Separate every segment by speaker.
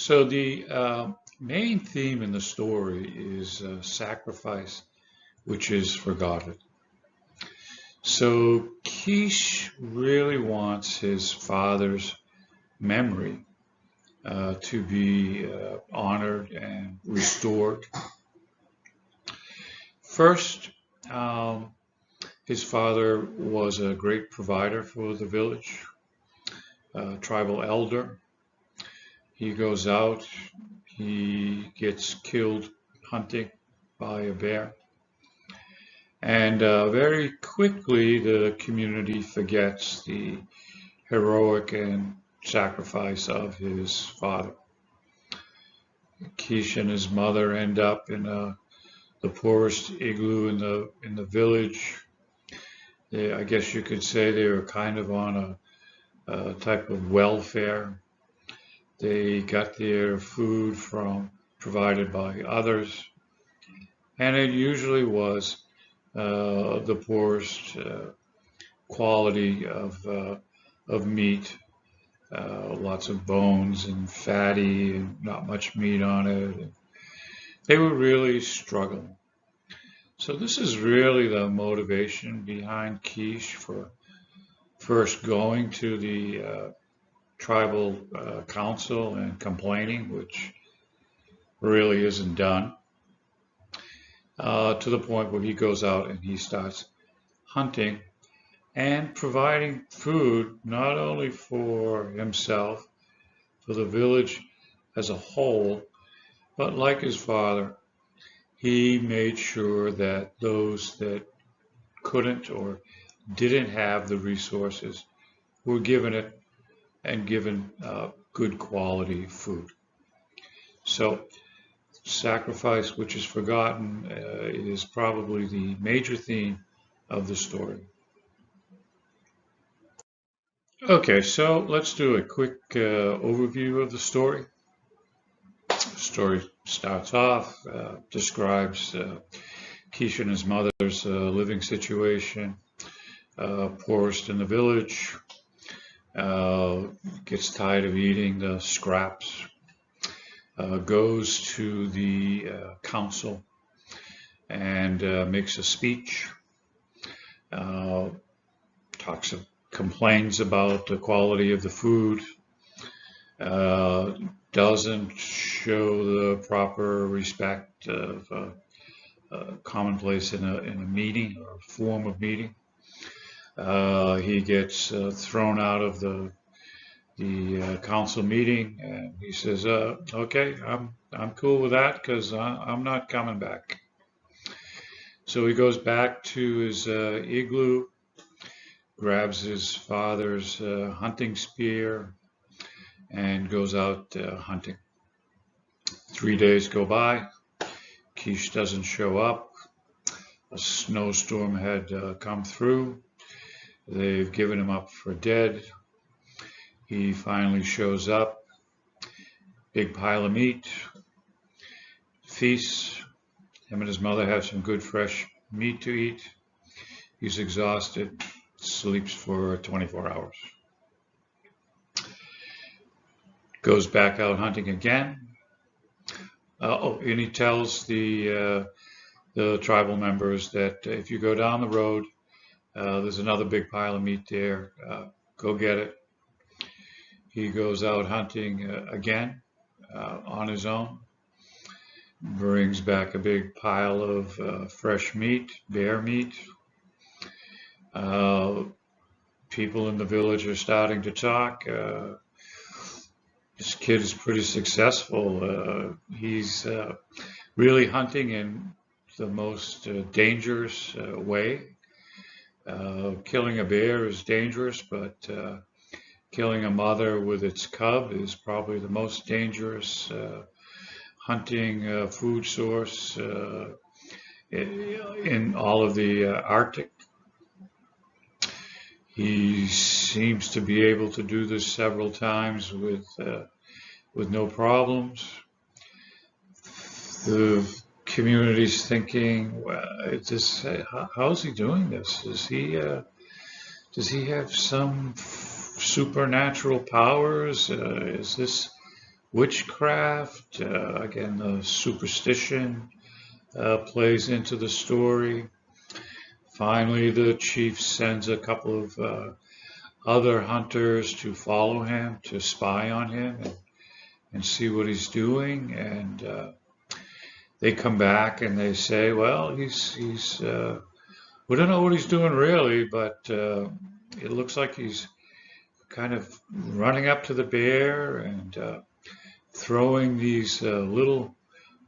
Speaker 1: So the main theme in the story is sacrifice, which is forgotten. So Keish really wants his father's memory to be honored and restored. First, um, his father was a great provider for the village, tribal elder. He goes out, he gets killed hunting by a bear. And very quickly, the community forgets the heroic and sacrifice of his father. Keish and his mother end up in the poorest igloo in the village. I guess you could say they were kind of on a type of welfare. They got their food from provided by others, and it usually was the poorest quality of meat, lots of bones and fatty and not much meat on it. They were really struggling. So this is really the motivation behind Keish for first going to the tribal council and complaining, which really isn't done, to the point where he goes out and he starts hunting and providing food not only for himself, for the village as a whole, but like his father, he made sure that those that couldn't or didn't have the resources were given it and given good quality food. So sacrifice, which is forgotten, is probably the major theme of the story. Okay, so let's do a quick overview of the story. The story starts off, describes Keish and his mother's living situation, poorest in the village, gets tired of eating the scraps, goes to the council and makes a speech, complains about the quality of the food, doesn't show the proper respect of commonplace in a meeting or a form of meeting. He gets thrown out of the council meeting, and he says, "Okay, I'm cool with that because I'm not coming back." So he goes back to his igloo, grabs his father's hunting spear, and goes out hunting. 3 days go by. Keish doesn't show up. A snowstorm had come through. They've given him up for dead. He finally shows up. Big pile of meat. Feasts. Him and his mother have some good fresh meat to eat. He's exhausted. Sleeps for 24 hours. Goes back out hunting again. And he tells the tribal members that if you go down the road, there's another big pile of meat there. Go get it. He goes out hunting again on his own. Brings back a big pile of fresh meat, bear meat. People in the village are starting to talk. This kid is pretty successful. He's really hunting in the most dangerous way. Killing a bear is dangerous, but killing a mother with its cub is probably the most dangerous hunting food source in all of the Arctic. He seems to be able to do this several times with no problems. The community's thinking, well, how's he doing this? Does he have some supernatural powers? Is this witchcraft. Again, the superstition plays into the story. Finally, the chief sends a couple of other hunters to follow him, to spy on him and see what he's doing. And they come back and they say, well, we don't know what he's doing really, but it looks like he's kind of running up to the bear and throwing these little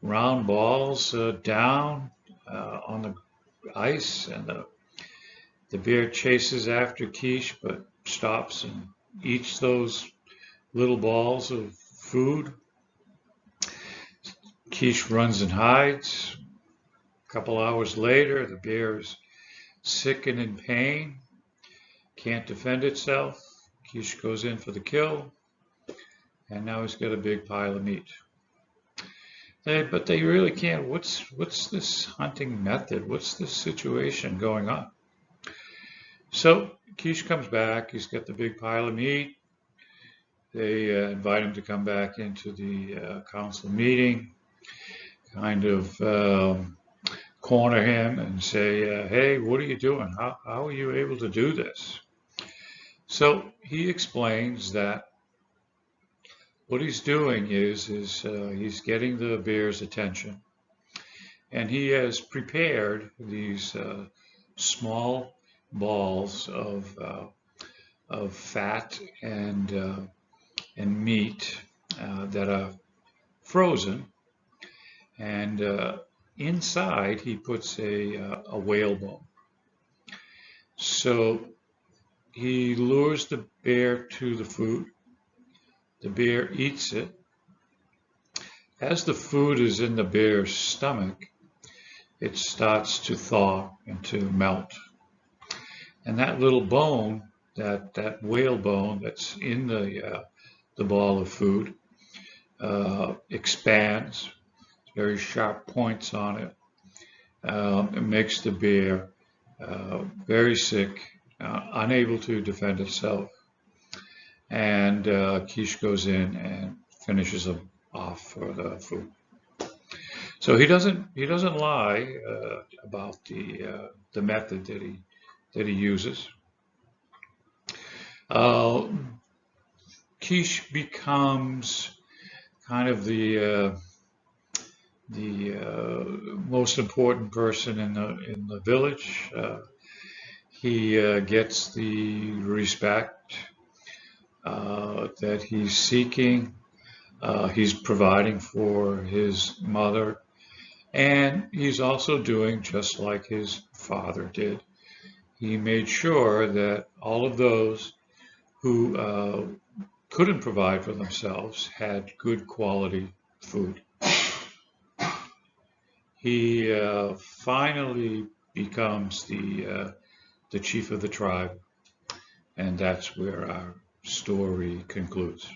Speaker 1: round balls down on the ice, and the bear chases after KEESH, but stops and eats those little balls of food. KEESH runs and hides. A couple hours later, the bear is sick and in pain, can't defend itself. KEESH goes in for the kill, and now he's got a big pile of meat. But they really can't. What's this hunting method? What's this situation going on? So KEESH comes back. He's got the big pile of meat. They invite him to come back into the council meeting, kind of corner him and say, hey, what are you doing? How are you able to do this? So he explains that what he's doing is he's getting the bear's attention, and he has prepared these small balls of fat and meat that are frozen, and inside he puts a whalebone. So he lures the bear to the food. The bear eats it. As the food is in the bear's stomach, it starts to thaw and to melt. And that little bone, that whale bone that's in the ball of food, expands. Very sharp points on it. It makes the bear very sick, unable to defend itself. And KEESH goes in and finishes him off for the food. So he doesn't lie about the method that he uses. KEESH becomes kind of the most important person in the village. He gets the respect that he's seeking. He's providing for his mother, and he's also doing just like his father did. He made sure that all of those who couldn't provide for themselves had good quality food. He finally becomes the chief of the tribe, and that's where our story concludes.